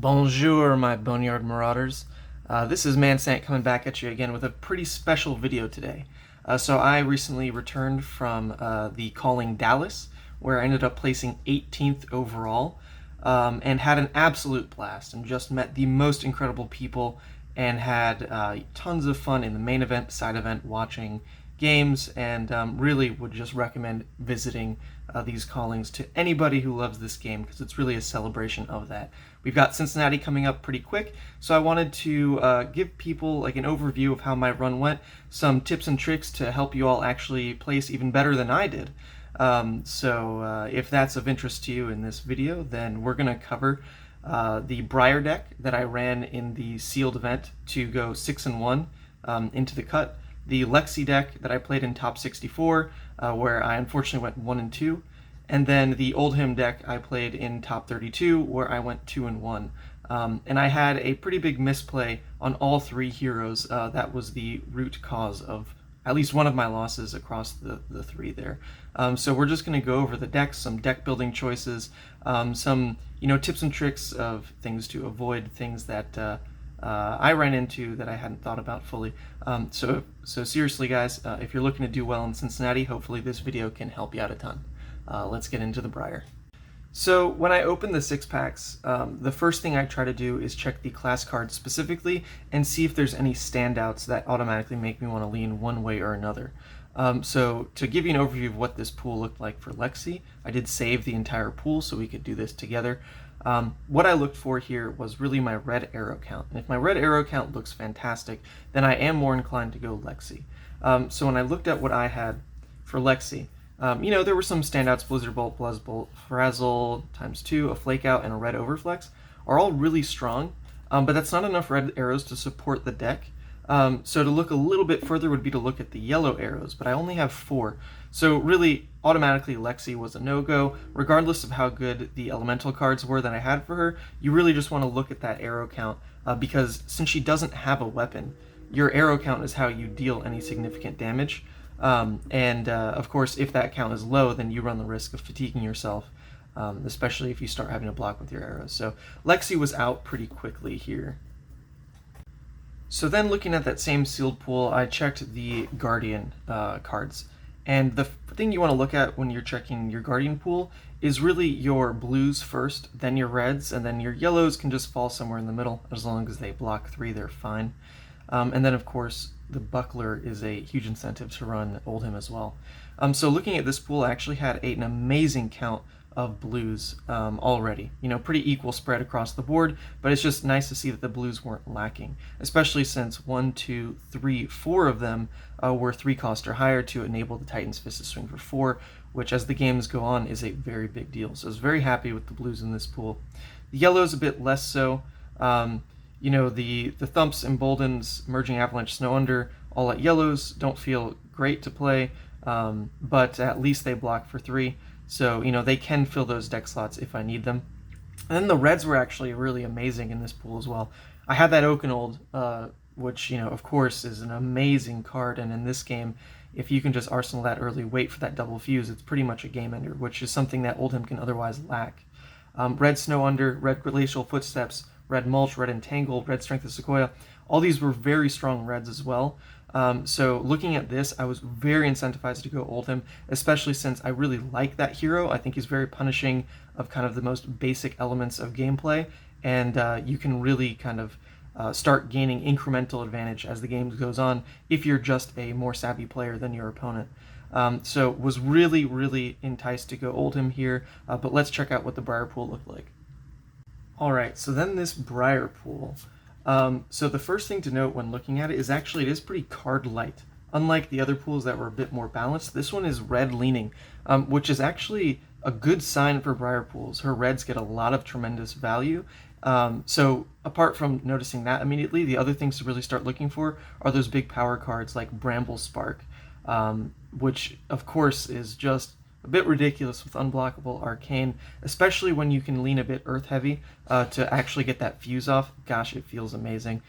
Bonjour, my Boneyard Marauders. This is Sant coming back at you again with a pretty special video today. So I recently returned from the Calling Dallas, where I ended up placing 18th overall, and had an absolute blast and just met the most incredible people and had tons of fun in the main event, side event, watching games, and really would just recommend visiting these callings to anybody who loves this game, because it's really a celebration of that. We've got Cincinnati coming up pretty quick, so I wanted to give people like an overview of how my run went, some tips and tricks to help you all actually place even better than I did. So if that's of interest to you in this video, then we're going to cover the Briar deck that I ran in the sealed event to go 6-1 into the cut, the Lexi deck that I played in top 64, where I unfortunately went 1-2, and then the Oldhim deck I played in top 32, where I went 2-1. And I had a pretty big misplay on all three heroes. That was the root cause of at least one of my losses across the three there. So we're just going to go over the decks, some deck building choices, some tips and tricks of things to avoid, things that I ran into that I hadn't thought about fully. So seriously, guys, if you're looking to do well in Cincinnati, hopefully this video can help you out a ton. Let's get into the Briar. So when I open the 6-packs, the first thing I try to do is check the class cards specifically and see if there's any standouts that automatically make me want to lean one way or another. So to give you an overview of what this pool looked like for Lexi, I did save the entire pool so we could do this together. What I looked for here was really my red arrow count. And if my red arrow count looks fantastic, then I am more inclined to go Lexi. So when I looked at what I had for Lexi, there were some standouts: Blizzard Bolt, Buzzbolt, Frazzle ×2, a Flake Out, and a red Overflex are all really strong, but that's not enough red arrows to support the deck. So to look a little bit further would be to look at the yellow arrows, but I only have 4. So really, automatically Lexi was a no-go, regardless of how good the elemental cards were that I had for her. You really just want to look at that arrow count, because since she doesn't have a weapon, your arrow count is how you deal any significant damage. Of course, if that count is low, then you run the risk of fatiguing yourself, especially if you start having to block with your arrows. So Lexi was out pretty quickly here. So then, looking at that same sealed pool, I checked the Guardian cards. And the thing you want to look at when you're checking your Guardian pool is really your blues first, then your reds, and then your yellows can just fall somewhere in the middle. As long as they block 3, they're fine. And then, of course, the Buckler is a huge incentive to run Oldhim as well. So looking at this pool, I actually had an amazing count of blues already. Pretty equal spread across the board, but it's just nice to see that the blues weren't lacking, especially since 1, 2, 3, 4 of them were 3-cost or higher to enable the Titan's Fist to swing for 4, which as the games go on is a very big deal. So I was very happy with the blues in this pool. The yellows a bit less so. The Thumps, Emboldens, Merging Avalanche, Snow Under, all at yellows don't feel great to play, but at least they block for 3. So, they can fill those deck slots if I need them. And then the reds were actually really amazing in this pool as well. I had that Oakenold, which, of course, is an amazing card. And in this game, if you can just arsenal that early, wait for that double fuse, it's pretty much a game ender, which is something that Oldhim can otherwise lack. Red Snow Under, red Glacial Footsteps, red Mulch, red Entangle, red Strength of Sequoia. All these were very strong reds as well. So looking at this, I was very incentivized to go Oldhim, especially since I really like that hero. I think he's very punishing of kind of the most basic elements of gameplay, and you can really kind of start gaining incremental advantage as the game goes on if you're just a more savvy player than your opponent. So was really, really enticed to go Oldhim here, but let's check out what the Briar Pool looked like. Alright, so then this Briar Pool. So the first thing to note when looking at it is actually it is pretty card light. Unlike the other pools that were a bit more balanced, this one is red leaning, which is actually a good sign for Briar pools. Her reds get a lot of tremendous value. So apart from noticing that immediately, the other things to really start looking for are those big power cards like Bramble Spark, which of course is just a bit ridiculous with unblockable Arcane, especially when you can lean a bit earth heavy to actually get that fuse off. Gosh, it feels amazing.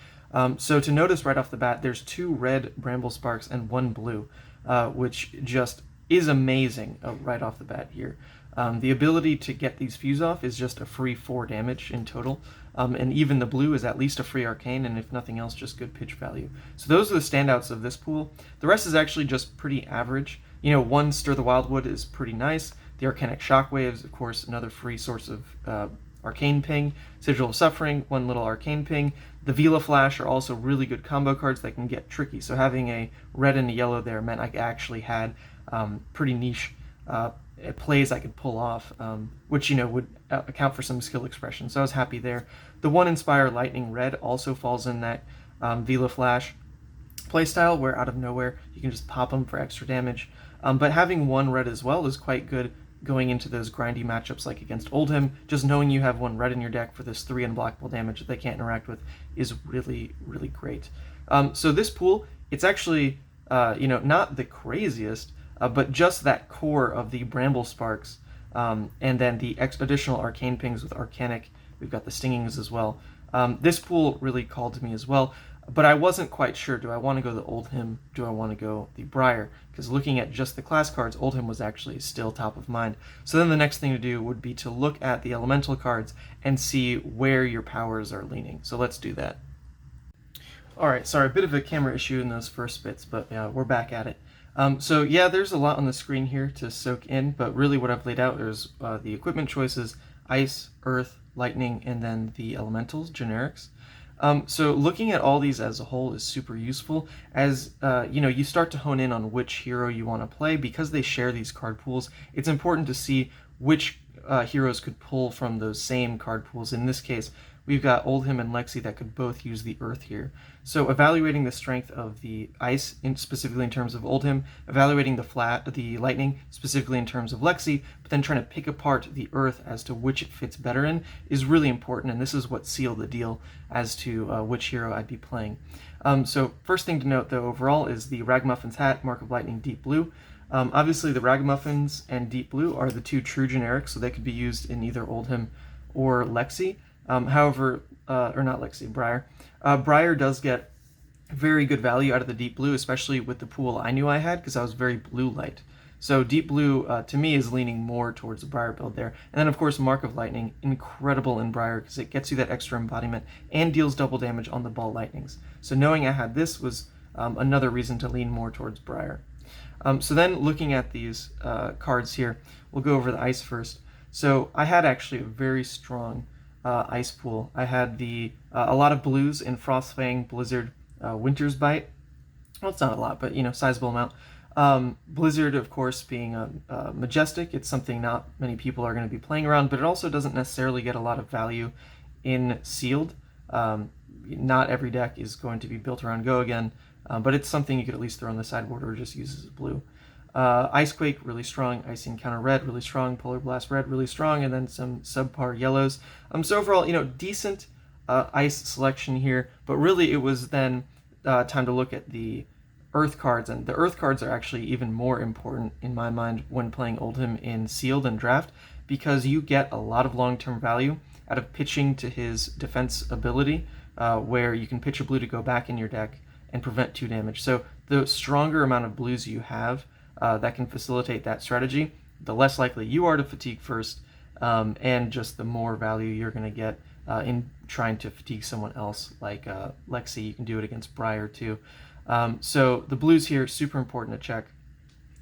So to notice right off the bat, there's 2 red Bramble Sparks and 1 blue, which just is amazing right off the bat here. The ability to get these fuse off is just a free 4 damage in total, and even the blue is at least a free arcane, and if nothing else, just good pitch value. So those are the standouts of this pool. The rest is actually just pretty average. You know, one Stir the Wildwood is pretty nice. The Arcanic Shockwaves, of course, another free source of arcane ping. Sigil of Suffering, one little arcane ping. The Vila Flash are also really good combo cards that can get tricky. So having a red and a yellow there meant I actually had pretty niche plays I could pull off, which, you know, would account for some skill expression. So I was happy there. The one Inspire Lightning Red also falls in that Vila Flash playstyle, where out of nowhere you can just pop them for extra damage. But having one red as well is quite good going into those grindy matchups like against Oldhim. Just knowing you have one red in your deck for this 3 unblockable damage that they can't interact with is really, really great. So this pool, it's actually, you know, not the craziest, but just that core of the Bramble Sparks, and then the additional Arcane Pings with Arcanic. We've got the Stingings as well. This pool really called to me as well, but I wasn't quite sure. Do I want to go the Oldhim? Do I want to go the Briar? Because looking at just the class cards, Oldhim was actually still top of mind. So then the next thing to do would be to look at the elemental cards and see where your powers are leaning. So let's do that. Alright, sorry, a bit of a camera issue in those first bits, but yeah, we're back at it. So yeah, there's a lot on the screen here to soak in, but really what I've laid out is the equipment choices: Ice, Earth, Lightning, and then the Elementals, generics. So looking at all these as a whole is super useful as, you know, you start to hone in on which hero you want to play. Because they share these card pools, it's important to see which heroes could pull from those same card pools. In this case, we've got Oldhim and Lexi that could both use the Earth here. So evaluating the strength of the Ice, specifically in terms of Oldhim, evaluating the Lightning, specifically in terms of Lexi, but then trying to pick apart the Earth as to which it fits better in is really important, and this is what sealed the deal as to which hero I'd be playing. So first thing to note, though, overall is the Ragamuffins hat, Mark of Lightning, Deep Blue. Obviously, the Ragamuffins and Deep Blue are the two true generics, so they could be used in either Oldhim or Lexi. However, or not Lexi, Briar. Briar does get very good value out of the Deep Blue, especially with the pool I knew I had, because I was very blue light. So Deep Blue, to me, is leaning more towards the Briar build there. And then, of course, Mark of Lightning, incredible in Briar, because it gets you that extra embodiment and deals double damage on the ball lightnings. So knowing I had this was another reason to lean more towards Briar. So then, looking at these cards here, we'll go over the Ice first. So I had actually a very strong Ice pool. I had a lot of blues in Frostfang, Blizzard, Winter's Bite. Well, it's not a lot, but, you know, sizable amount. Blizzard, of course, being Majestic, it's something not many people are going to be playing around, but it also doesn't necessarily get a lot of value in Sealed. Not every deck is going to be built around Go Again, but it's something you could at least throw on the sideboard or just use as blue. Icequake, really strong. Ice Encounter Red, really strong. Polar Blast Red, really strong. And then some subpar yellows. So overall, you know, decent Ice selection here. But really, it was then time to look at the Earth cards. And the Earth cards are actually even more important, in my mind, when playing Oldhim in Sealed and Draft, because you get a lot of long-term value out of pitching to his defense ability, where you can pitch a blue to go back in your deck and prevent 2 damage. So the stronger amount of blues you have, that can facilitate that strategy, the less likely you are to fatigue first, and just the more value you're going to get in trying to fatigue someone else, like Lexi. You can do it against Briar too. So the blues here, super important to check.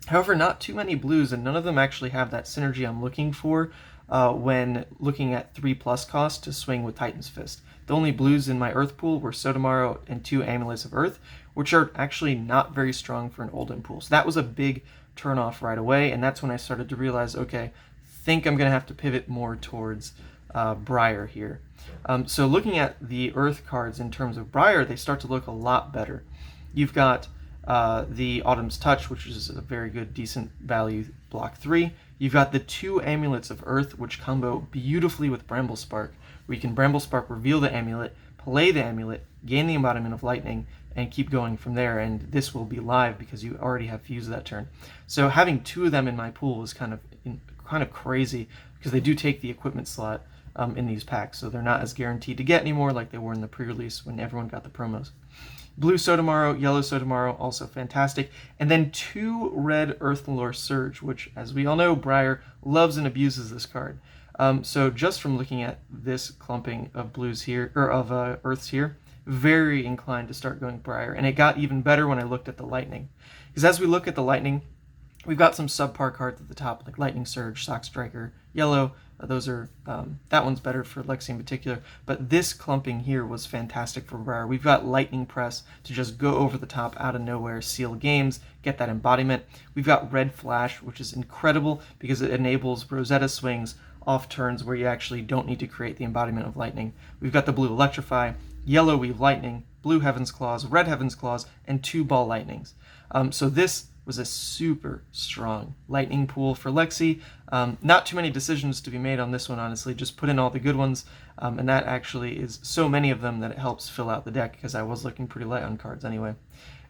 However, not too many blues, and none of them actually have that synergy I'm looking for when looking at 3+ cost to swing with Titan's Fist. The only blues in my Earth pool were Sotomaro and 2 Amulets of Earth, which are actually not very strong for an Oldhim pool. So that was a big turnoff right away, and that's when I started to realize, okay, think I'm going to have to pivot more towards Briar here. So looking at the Earth cards in terms of Briar, they start to look a lot better. You've got the Autumn's Touch, which is a very good, decent value block 3. You've got the 2 Amulets of Earth, which combo beautifully with Bramble Spark, where you can Bramble Spark, reveal the amulet, play the amulet, gain the embodiment of lightning, and keep going from there. And this will be live because you already have Fuse that turn. So having 2 of them in my pool is kind of crazy, because they do take the equipment slot in these packs, so they're not as guaranteed to get anymore like they were in the pre-release when everyone got the promos. Blue Sotomaro, yellow Sotomaro, also fantastic. And then 2 red Earthlore Surge, which, as we all know, Briar loves and abuses this card. So just from looking at this clumping of blues here, or of Earths here, very inclined to start going Briar. And it got even better when I looked at the Lightning. Because as we look at the Lightning, we've got some subpar cards at the top, like Lightning Surge, Sock Striker, Yellow. Those are, that one's better for Lexi in particular. But this clumping here was fantastic for Briar. We've got Lightning Press to just go over the top out of nowhere, seal games, get that embodiment. We've got Red Flash, which is incredible because it enables Rosetta swings off turns where you actually don't need to create the embodiment of lightning. We've got the blue Electrify, yellow Weave Lightning, blue Heaven's Claws, red Heaven's Claws, and 2 ball lightnings. So this was a super strong lightning pool for Lexi. Not too many decisions to be made on this one, honestly. Just put in all the good ones, and that actually is so many of them that it helps fill out the deck because I was looking pretty light on cards anyway.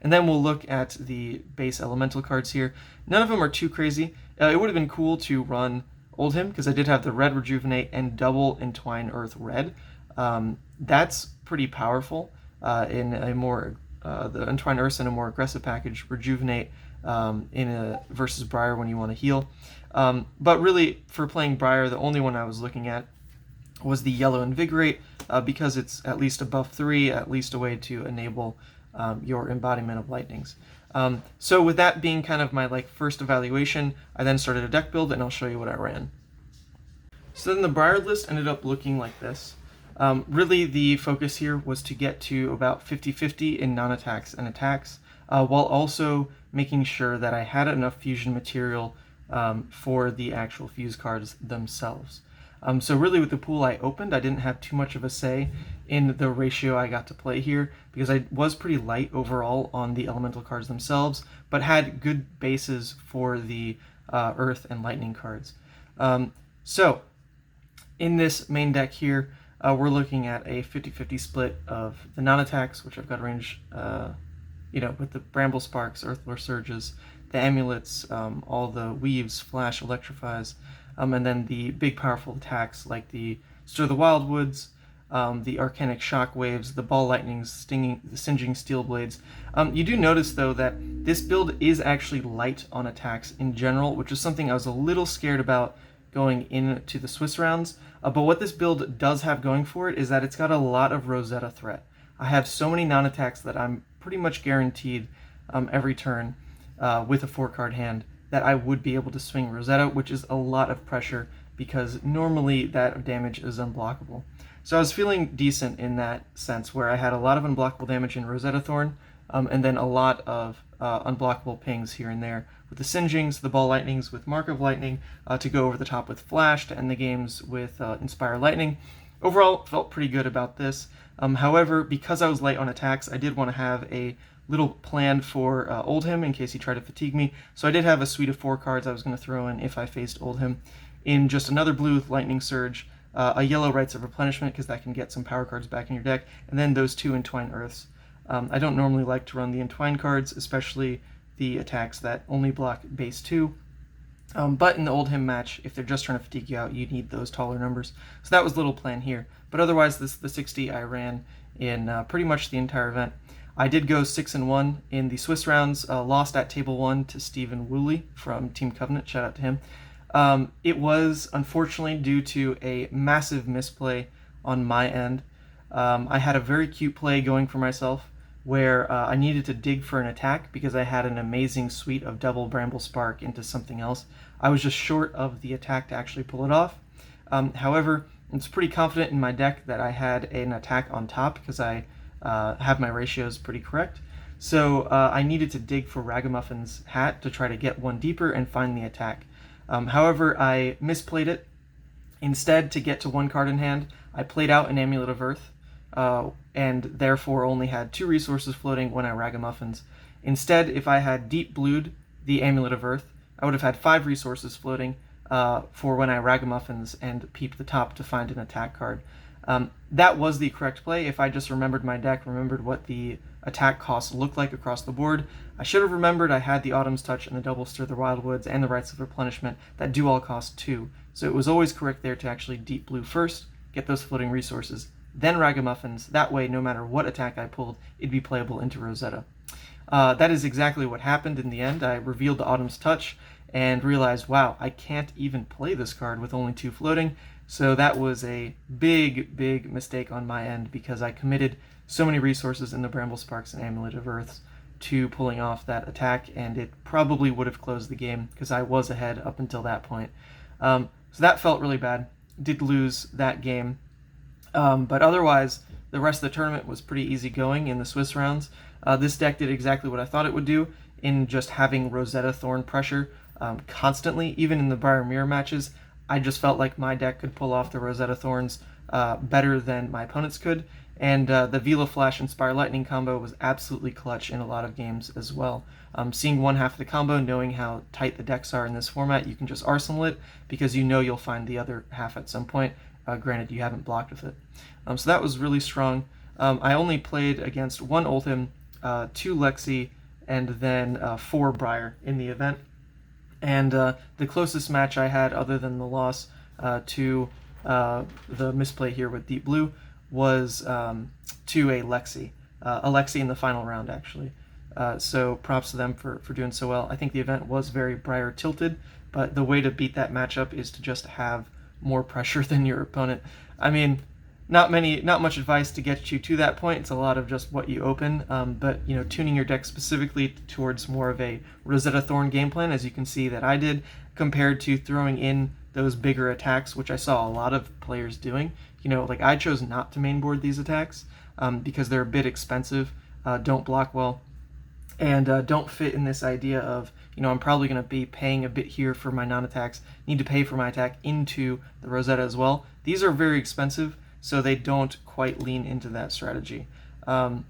And then we'll look at the base elemental cards here. None of them are too crazy. It would have been cool to run Oldhim because I did have the red Rejuvenate and double Entwine Earth red. That's pretty powerful in a more the Entwine Earths in a more aggressive package, Rejuvenate versus Briar when you want to heal. But really, for playing Briar, the only one I was looking at was the yellow Invigorate because it's at least above 3, at least a way to enable your embodiment of lightnings. So with that being kind of my first evaluation, I then started a deck build and I'll show you what I ran. So then the Briar list ended up looking like this. Really the focus here was to get to about 50-50 in non-attacks and attacks, while also making sure that I had enough fusion material for the actual fuse cards themselves. So really with the pool I opened, I didn't have too much of a say in the ratio I got to play here because I was pretty light overall on the elemental cards themselves, but had good bases for the earth and lightning cards. So in this main deck here, we're looking at a 50-50 split of the non-attacks, which I've got range, with the Bramble Sparks, Earthlore Surges, the Amulets, all the Weaves, Flash, Electrifies, and then the big powerful attacks like the Stir the Wildwoods, the Arcanic Shockwaves, the Ball Lightnings, the Singeing Steel Blades. You do notice though that this build is actually light on attacks in general, which is something I was a little scared about going into the Swiss rounds. But what this build does have going for it is that it's got a lot of Rosetta threat. I have so many non-attacks that I'm pretty much guaranteed every turn with a 4-card hand that I would be able to swing Rosetta, which is a lot of pressure because normally that damage is unblockable. So I was feeling decent in that sense where I had a lot of unblockable damage in Rosetta Thorn and then a lot of unblockable pings here and there with the Singeings, the Ball Lightnings with Mark of Lightning, to go over the top with Flash to end the games with Inspire Lightning. Overall, felt pretty good about this. However, because I was light on attacks, I did want to have a little plan for Oldhim in case he tried to fatigue me. So I did have a suite of 4 cards I was going to throw in if I faced Oldhim. In just another blue with Lightning Surge, a yellow Rites of Replenishment because that can get some power cards back in your deck, and then those 2 Entwine Earths. I don't normally like to run the Entwine cards, especially the attacks that only block base 2. But in the Oldhim match, if they're just trying to fatigue you out, you need those taller numbers. So that was the little plan here. But otherwise, the 60 I ran in pretty much the entire event. I did go 6-1 in the Swiss rounds, lost at table 1 to Stephen Woolley from Team Covenant, shout out to him. It was unfortunately due to a massive misplay on my end. I had a very cute play going for myself where I needed to dig for an attack because I had an amazing suite of double Bramble Spark into something else. I was just short of the attack to actually pull it off. However, it's pretty confident in my deck that I had an attack on top because I have my ratios pretty correct. So I needed to dig for Ragamuffin's hat to try to get one deeper and find the attack. However, I misplayed it. Instead, to get to 1 card in hand, I played out an Amulet of Earth, and therefore only had 2 resources floating when I Ragamuffins. Instead, if I had deep blued the Amulet of Earth, I would have had 5 resources floating for when I Ragamuffins and peeped the top to find an attack card. That was the correct play if I just remembered my deck, remembered what the attack costs looked like across the board. I should have remembered I had the Autumn's Touch and the double Stir the Wildwoods and the Rites of Replenishment that do all cost 2. So it was always correct there to actually deep blue first, get those floating resources, then Ragamuffins. That way, no matter what attack I pulled, it'd be playable into Rosetta. That is exactly what happened in the end. I revealed the Autumn's Touch and realized, wow, I can't even play this card with only 2 floating. So that was a big, big mistake on my end because I committed so many resources in the Bramble Sparks and Amulet of Earths to pulling off that attack, and it probably would have closed the game because I was ahead up until that point. So that felt really bad. Did lose that game. But otherwise, the rest of the tournament was pretty easy going in the Swiss rounds. This deck did exactly what I thought it would do in just having Rosetta Thorn pressure constantly. Even in the Briar Mirror matches, I just felt like my deck could pull off the Rosetta Thorns better than my opponents could. And the Vila Flash Inspire Lightning combo was absolutely clutch in a lot of games as well. Seeing one half of the combo, knowing how tight the decks are in this format, you can just arsenal it because you know you'll find the other half at some point. Granted, you haven't blocked with it. So that was really strong. I only played against 1 Oldhim, 2 Lexi, and then 4 Briar in the event. And the closest match I had, other than the loss to the misplay here with Deep Blue, was to a Lexi in the final round, actually. So props to them for doing so well. I think the event was very Briar tilted, but the way to beat that matchup is to just have more pressure than your opponent. I mean, not much advice to get you to that point. It's a lot of just what you open, but you know, tuning your deck specifically towards more of a Rosetta Thorn game plan, as you can see that I did, compared to throwing in those bigger attacks, which I saw a lot of players doing. You know, like I chose not to mainboard these attacks because they're a bit expensive, don't block well, and don't fit in this idea of, you know, I'm probably going to be paying a bit here for my non-attacks, need to pay for my attack into the Rosetta as well. These are very expensive, so they don't quite lean into that strategy.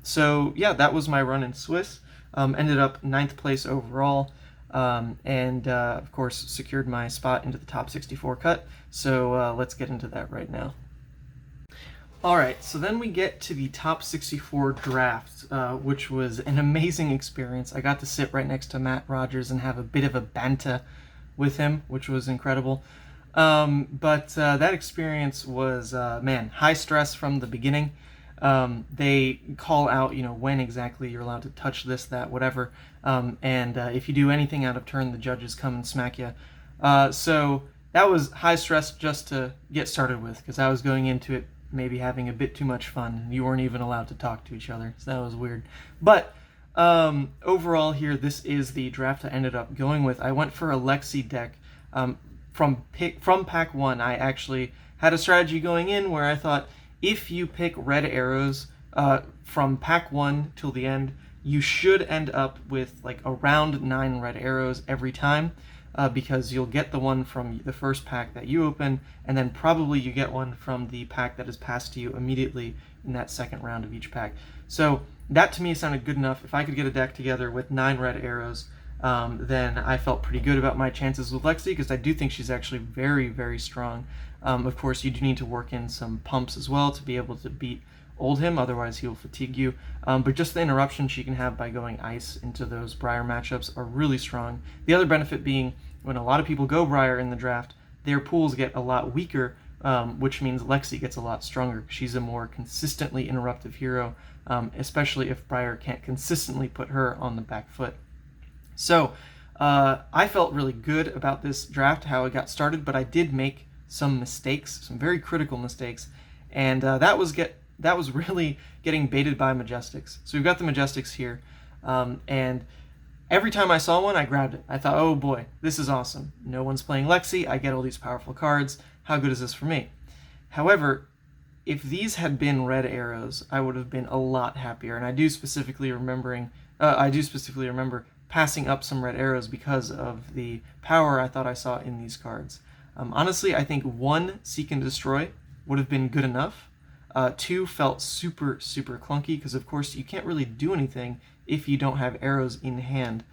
So yeah, that was my run in Swiss. Ended up 9th place overall, and of course secured my spot into the top 64 cut. So let's get into that right now. Alright, so then we get to the top 64 draft, which was an amazing experience. I got to sit right next to Matt Rogers and have a bit of a banta with him, which was incredible. But that experience was, man, high stress from the beginning. They call out, you know, when exactly you're allowed to touch this, that, whatever. And if you do anything out of turn, the judges come and smack you. So that was high stress just to get started with, because I was going into it maybe having a bit too much fun. You weren't even allowed to talk to each other, so that was weird. But overall here, this is the draft I ended up going with. I went for a Lexi deck. From pack 1, I actually had a strategy going in where I thought if you pick red arrows from pack 1 till the end, you should end up with like around 9 red arrows every time, because you'll get the one from the first pack that you open, and then probably you get one from the pack that is passed to you immediately in that second round of each pack. So that to me sounded good enough. If I could get a deck together with 9 red arrows, then I felt pretty good about my chances with Lexi, because I do think she's actually very, very strong. Of course, you do need to work in some pumps as well to be able to beat Oldhim, otherwise he'll fatigue you. But just the interruption she can have by going ice into those Briar matchups are really strong. The other benefit being, when a lot of people go Briar in the draft, their pools get a lot weaker, which means Lexi gets a lot stronger. She's a more consistently interruptive hero, especially if Briar can't consistently put her on the back foot. So I felt really good about this draft, how it got started, but I did make some mistakes, some very critical mistakes, and that was really getting baited by Majestics. So we've got the Majestics here, and every time I saw one, I grabbed it. I thought, oh boy, this is awesome. No one's playing Lexi, I get all these powerful cards, how good is this for me? However, if these had been red arrows, I would have been a lot happier, and I do specifically remember passing up some red arrows because of the power I thought I saw in these cards. Honestly, I think 1 Seek and Destroy would have been good enough. 2 felt super, super clunky, because of course you can't really do anything if you don't have arrows in hand.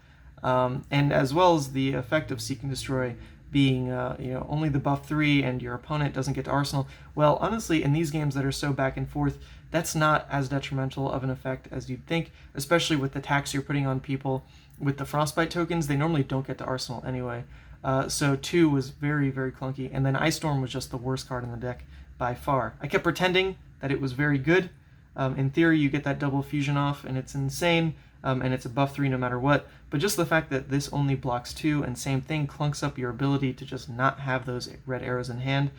And as well as the effect of Seek and Destroy being only the buff 3 and your opponent doesn't get to arsenal. Well, honestly, in these games that are so back and forth, that's not as detrimental of an effect as you'd think, especially with the tax you're putting on people. With the Frostbite tokens, they normally don't get to arsenal anyway. So 2 was very, very clunky, and then Ice Storm was just the worst card in the deck by far. I kept pretending that it was very good. In theory, you get that double fusion off, and it's insane, and it's a buff 3 no matter what. But just the fact that this only blocks 2, and same thing, clunks up your ability to just not have those red arrows in hand.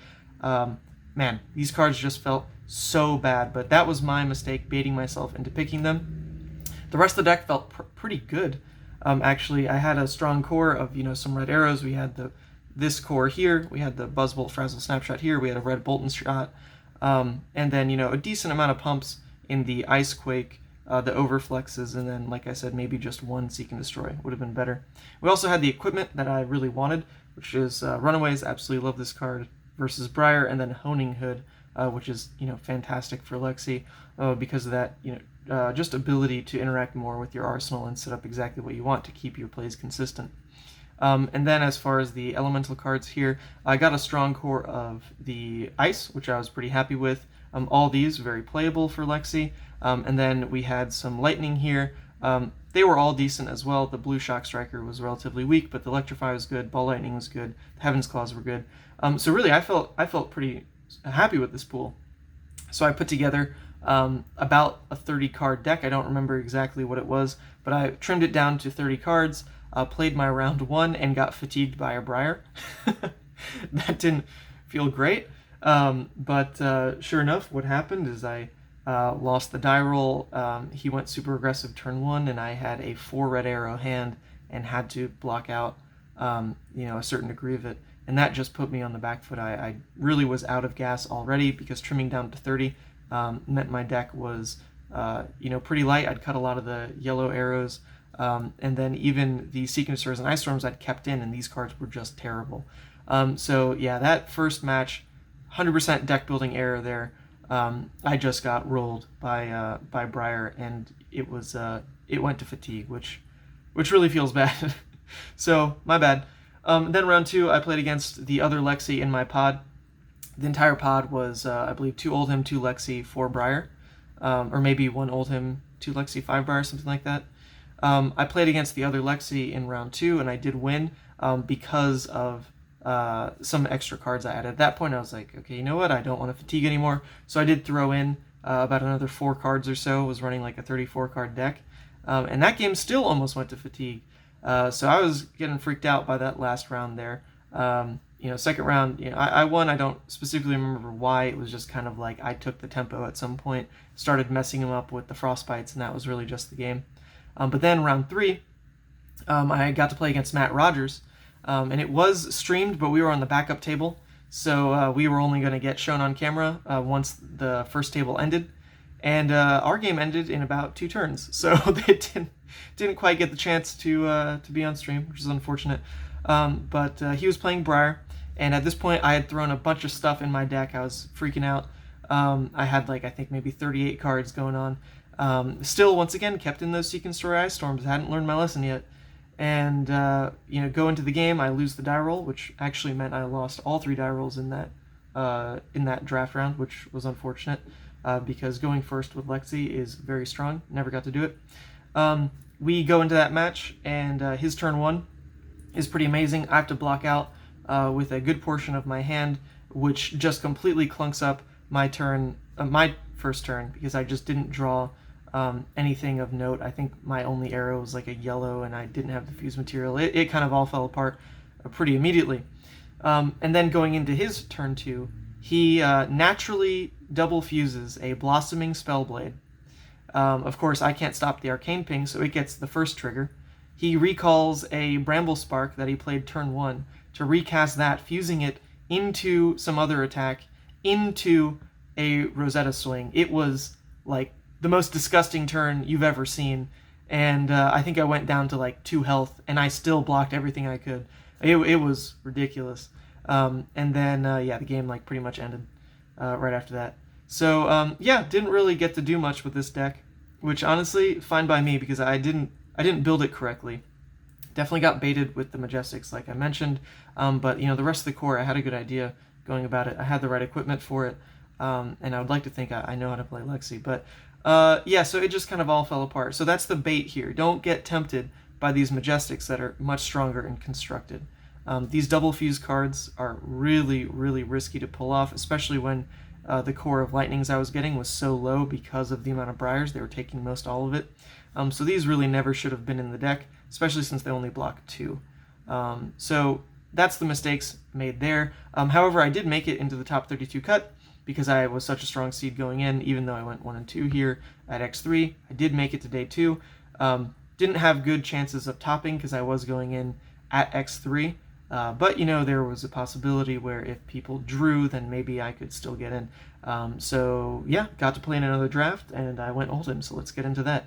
Man, these cards just felt so bad, but that was my mistake, baiting myself into picking them. The rest of the deck felt pretty good. Actually, I had a strong core of, some red arrows. We had this core here, we had the Buzzbolt Frazzle Snapshot here, we had a red Bolton shot, and then, a decent amount of pumps in the Ice Quake, the Overflexes, and then, like I said, maybe just one Seek and Destroy would have been better. We also had the equipment that I really wanted, which is Runaways, absolutely love this card, versus Briar, and then Honing Hood, which is, fantastic for Lexi, because of that, just ability to interact more with your arsenal and set up exactly what you want to keep your plays consistent. And then as far as the elemental cards here, I got a strong core of the Ice, which I was pretty happy with. All these very playable for Lexi. And then we had some Lightning here. They were all decent as well. The Blue Shock Striker was relatively weak, but the Electrify was good, Ball Lightning was good, the Heaven's Claws were good. So really, I felt pretty happy with this pool. So I put together about a 30-card deck. I don't remember exactly what it was, but I trimmed it down to 30 cards. Played my round 1 and got fatigued by a Briar. That didn't feel great, but sure enough, what happened is I lost the die roll. He went super aggressive turn 1, and I had a 4 red arrow hand and had to block out a certain degree of it, and that just put me on the back foot. I really was out of gas already, because trimming down to 30 meant my deck was pretty light. I'd cut a lot of the yellow arrows. And then even the Seek and Destroys and Ice Storms I'd kept in, and these cards were just terrible. So yeah, that first match, 100% deck building error there. I just got rolled by Briar, and it went to fatigue, which really feels bad. So my bad. Then round 2, I played against the other Lexi in my pod. The entire pod was I believe 2 Oldhim, 2 Lexi, 4 Briar, or maybe 1 Oldhim, 2 Lexi, 5 Briar, something like that. I played against the other Lexi in round 2, and I did win because of some extra cards I added. At that point, I was like, okay, you know what? I don't want to fatigue anymore. So I did throw in about another 4 cards or so. I was running like a 34-card deck. And that game still almost went to fatigue. So I was getting freaked out by that last round there. Second round, I won. I don't specifically remember why. It was just kind of like I took the tempo at some point, started messing him up with the Frostbites, and that was really just the game. But then round 3, I got to play against Matt Rogers, and it was streamed, but we were on the backup table, so we were only going to get shown on camera once the first table ended, and our game ended in about 2 turns, so they didn't quite get the chance to be on stream, which is unfortunate. But he was playing Briar, and at this point I had thrown a bunch of stuff in my deck. I was freaking out. I had I think maybe 38 cards going on. Still, once again, kept in those Seek and Destroy Ice Storms. Hadn't learned my lesson yet. And, go into the game, I lose the die roll, which actually meant I lost all 3 die rolls in that draft round, which was unfortunate, because going first with Lexi is very strong. Never got to do it. We go into that match, and his turn 1 is pretty amazing. I have to block out with a good portion of my hand, which just completely clunks up my turn, my first turn, because I just didn't draw anything of note. I think my only arrow was like a yellow, and I didn't have the fuse material. It kind of all fell apart pretty immediately. And then going into his turn 2, he naturally double fuses a Blossoming Spellblade. Of course, I can't stop the Arcane Ping, so it gets the first trigger. He recalls a Bramble Spark that he played turn 1 to recast that, fusing it into some other attack, into a Rosetta Swing. It was like the most disgusting turn you've ever seen, and I think I went down to 2 health, and I still blocked everything I could. It was ridiculous. And then the game pretty much ended right after that. So didn't really get to do much with this deck, which honestly fine by me, because I didn't build it correctly. Definitely got baited with the Majestics, like I mentioned, but the rest of the core, I had a good idea going about it. I had the right equipment for it, and I would like to think I know how to play Lexi, but so it just kind of all fell apart. So that's the bait here. Don't get tempted by these Majestics that are much stronger and constructed. These double fuse cards are really, really risky to pull off, especially when the core of lightnings I was getting was so low because of the amount of briars. They were taking most all of it. So these really never should have been in the deck, especially since they only block 2. So that's the mistakes made there. However, I did make it into the top 32 cut because I was such a strong seed going in, even though I went 1 and 2 here at X3. I did make it to day 2. Didn't have good chances of topping because I was going in at X3. But, you know, there was a possibility where if people drew, then maybe I could still get in. So, yeah, got to play in another draft, and I went Oldhim, so let's get into that.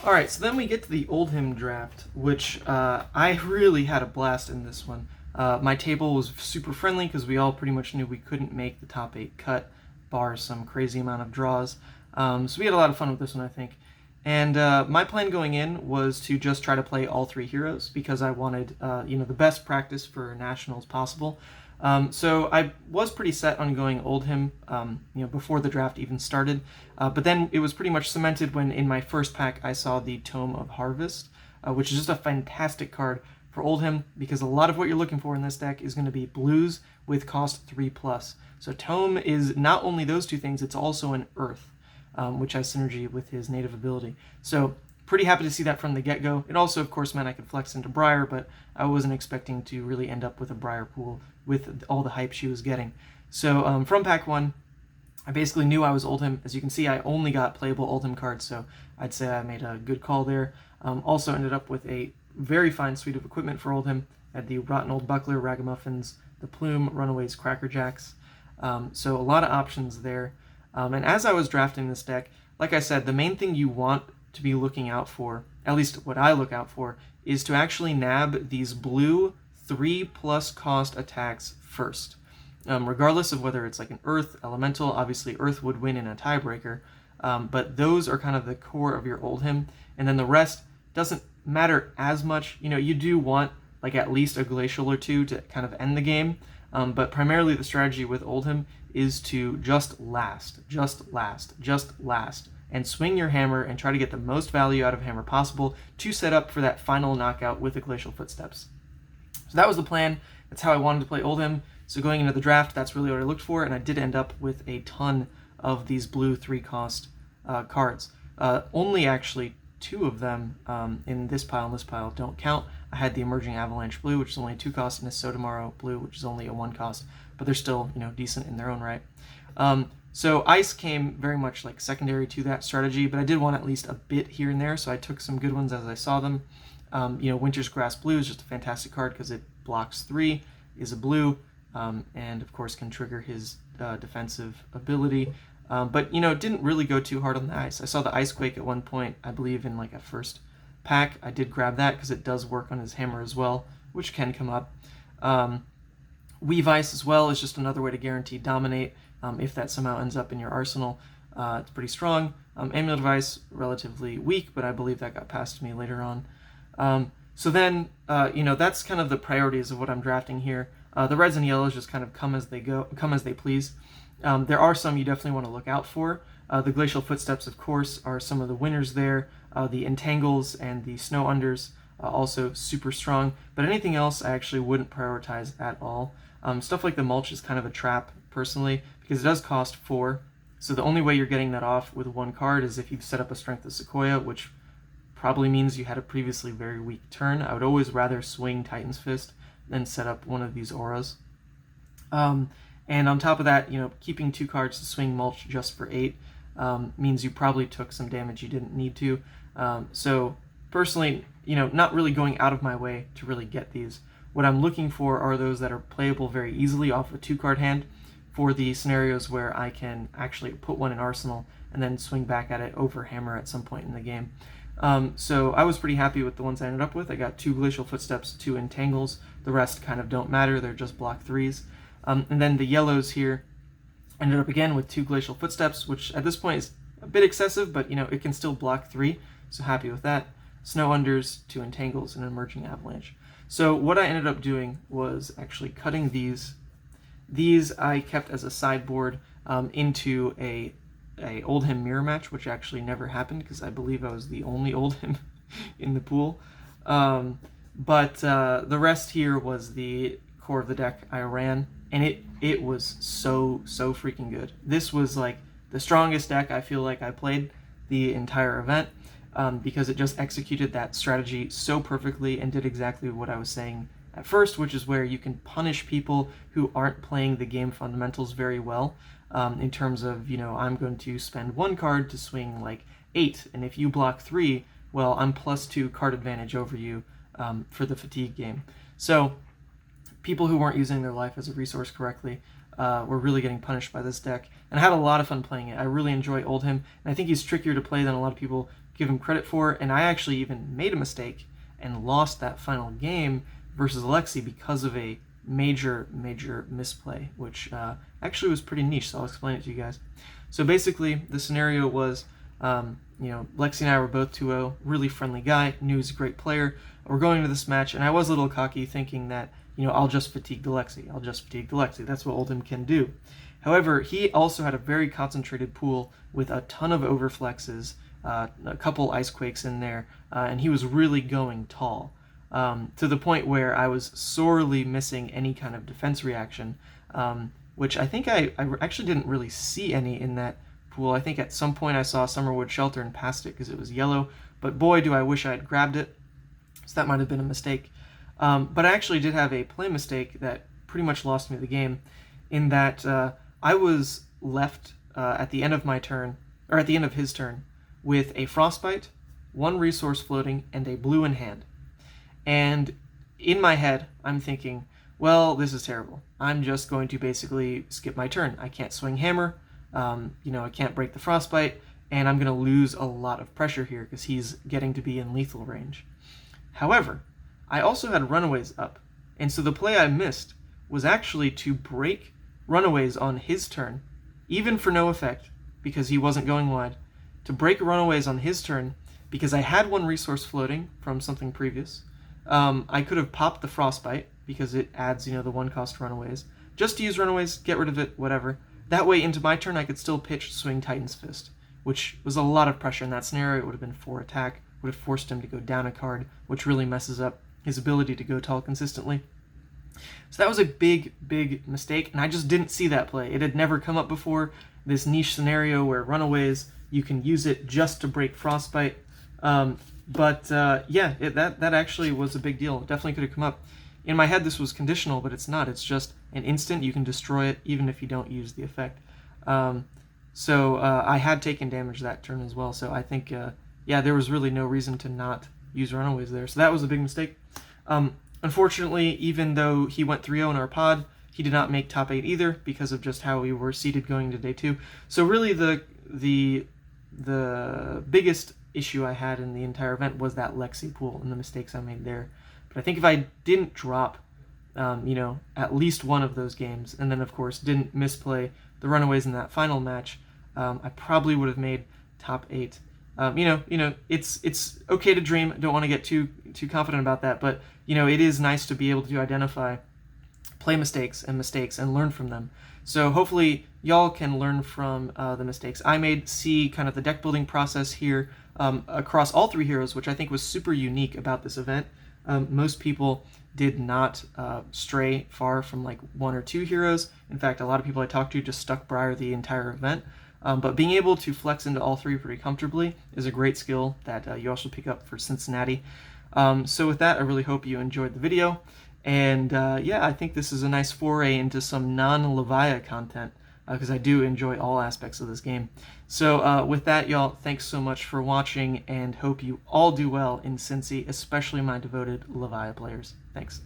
Alright, so then we get to the Oldhim draft, which I really had a blast in this one. My table was super friendly because we all pretty much knew we couldn't make the top 8 cut, bar some crazy amount of draws. So we had a lot of fun with this one, I think. And my plan going in was to just try to play all 3 heroes because I wanted, you know, the best practice for nationals possible. So I was pretty set on going Oldhim, you know, before the draft even started. But then it was pretty much cemented when in my first pack I saw the Tome of Harvest, which is just a fantastic card for Oldhim because a lot of what you're looking for in this deck is going to be blues with cost 3+. So Tome is not only those 2 things, it's also an Earth. Which has synergy with his native ability. So pretty happy to see that from the get-go. It also, of course, meant I could flex into Briar, but I wasn't expecting to really end up with a Briar Pool with all the hype she was getting. So from pack 1, I basically knew I was Oldhim. As you can see, I only got playable Oldhim cards, so I'd say I made a good call there. Also ended up with a very fine suite of equipment for Oldhim. I had the Rotten Old Buckler, Ragamuffins, the Plume, Runaways, Cracker Jacks. So a lot of options there. And as I was drafting this deck, like I said, the main thing you want to be looking out for, at least what I look out for, is to actually nab these blue 3+ cost attacks first. Regardless of whether it's like an Earth, Elemental, obviously Earth would win in a tiebreaker, but those are kind of the core of your Oldhim, and then the rest doesn't matter as much. You know, you do want like at least a Glacial or 2 to kind of end the game, but primarily the strategy with Oldhim is to just last, and swing your hammer and try to get the most value out of hammer possible to set up for that final knockout with the Glacial Footsteps. So that was the plan. That's how I wanted to play Oldhim. So going into the draft, that's really what I looked for, and I did end up with a ton of these blue 3-cost cards. Only actually 2 of them in this pile and this pile don't count. I had the Emerging Avalanche blue, which is only a 2 cost, and a Sotomaro blue, which is only a 1 cost, but they're still, you know, decent in their own right. So ice came very much like secondary to that strategy, but I did want at least a bit here and there, so I took some good ones as I saw them. You know, Winter's Grass blue is just a fantastic card because it blocks 3, is a blue, and of course can trigger his defensive ability. But, you know, it didn't really go too hard on the ice. I saw the Icequake at one point, I believe in like a first pack. I did grab that because it does work on his hammer as well, which can come up. Weave Ice as well is just another way to guarantee dominate if that somehow ends up in your arsenal. It's pretty strong. Amulet of Ice, relatively weak, but I believe that got passed to me later on. So then, you know, that's kind of the priorities of what I'm drafting here. The reds and yellows just kind of come as they please. There are some you definitely want to look out for. The Glacial Footsteps, of course, are some of the winners there. The Entangles and the Snow Unders, also super strong. But anything else I actually wouldn't prioritize at all. Stuff like the Mulch is kind of a trap, personally, because it does cost 4. So the only way you're getting that off with 1 card is if you've set up a Strength of Sequoia, which probably means you had a previously very weak turn. I would always rather swing Titan's Fist than set up one of these auras. And on top of that, you know, keeping 2 cards to swing Mulch just for 8 means you probably took some damage you didn't need to. So personally, you know, not really going out of my way to really get these. What I'm looking for are those that are playable very easily off a 2-card hand for the scenarios where I can actually put one in Arsenal and then swing back at it over Hammer at some point in the game. So I was pretty happy with the ones I ended up with. I got 2 Glacial Footsteps, 2 Entangles. The rest kind of don't matter. They're just block 3s. And then the yellows here ended up again with 2 Glacial Footsteps, which at this point is a bit excessive, but, you know, it can still block 3, so happy with that. Snow Unders, 2 Entangles, and an Emerging Avalanche. So what I ended up doing was actually cutting these. These I kept as a sideboard into a Oldhim mirror match, which actually never happened because I believe I was the only Oldhim in the pool. But the rest here was the core of the deck I ran and it was so freaking good. This was like the strongest deck I feel like I played the entire event, because it just executed that strategy so perfectly and did exactly what I was saying at first, which is where you can punish people who aren't playing the game fundamentals very well, in terms of, I'm going to spend 1 card to swing like 8, and if you block 3, well, I'm +2 card advantage over you for the fatigue game. So people who weren't using their life as a resource correctly were really getting punished by this deck, and I had a lot of fun playing it. I really enjoy Oldhim, and I think he's trickier to play than a lot of people give him credit for, and I actually even made a mistake and lost that final game versus Lexi because of a major misplay, which actually was pretty niche, so I'll explain it to you guys. So basically, the scenario was, Lexi and I were both 2-0, really friendly guy, knew he's a great player. We're going into this match, and I was a little cocky, thinking that, I'll just fatigue the Lexi. That's what Oldhim can do. However, he also had a very concentrated pool with a ton of overflexes, a couple ice quakes in there, and he was really going tall, to the point where I was sorely missing any kind of defense reaction, which I think I actually didn't really see any in that pool. I think at some point I saw Summerwood Shelter and passed it because it was yellow, but boy, do I wish I had grabbed it. So that might have been a mistake. But I actually did have a play mistake that pretty much lost me the game, in that I was left at the end of my turn, or at the end of his turn, with a Frostbite, 1 resource floating, and a blue in hand. And in my head, I'm thinking, well, this is terrible. I'm just going to basically skip my turn. I can't swing hammer, I can't break the Frostbite, and I'm going to lose a lot of pressure here because he's getting to be in lethal range. However, I also had Runaways up, and so the play I missed was actually to break Runaways on his turn, even for no effect, because he wasn't going wide, to break Runaways on his turn, because I had 1 resource floating from something previous. I could have popped the Frostbite, because it adds, the 1-cost Runaways, just to use Runaways, get rid of it, whatever. That way, into my turn, I could still pitch Swing Titan's Fist, which was a lot of pressure in that scenario. It would have been 4 attack, would have forced him to go down a card, which really messes up his ability to go tall consistently. So that was a big mistake, and I just didn't see that play. It had never come up before, this niche scenario where Runaways, you can use it just to break Frostbite. That actually was a big deal. It definitely could have come up. In my head, this was conditional, but it's not. It's just an instant. You can destroy it even if you don't use the effect. I had taken damage that turn as well, so I think, there was really no reason to not use Runaways there. So that was a big mistake. Unfortunately, even though he went 3-0 in our pod, he did not make top 8 either because of just how we were seated going into day 2. So really the biggest issue I had in the entire event was that Lexi Pool and the mistakes I made there. But I think if I didn't drop, at least one of those games, and then of course didn't misplay the Runaways in that final match, I probably would have made top 8. It's okay to dream. Don't want to get too confident about that, but it is nice to be able to identify play mistakes and learn from them. So hopefully y'all can learn from the mistakes I made, see kind of the deck building process here across all 3 heroes, which I think was super unique about this event. Most people did not stray far from like 1 or 2 heroes. In fact, a lot of people I talked to just stuck Briar the entire event. But being able to flex into all 3 pretty comfortably is a great skill that you also pick up for Cincinnati. So with that, I really hope you enjoyed the video. And I think this is a nice foray into some non-Levia content, because I do enjoy all aspects of this game. So with that, y'all, thanks so much for watching, and hope you all do well in Cinci, especially my devoted Levia players. Thanks.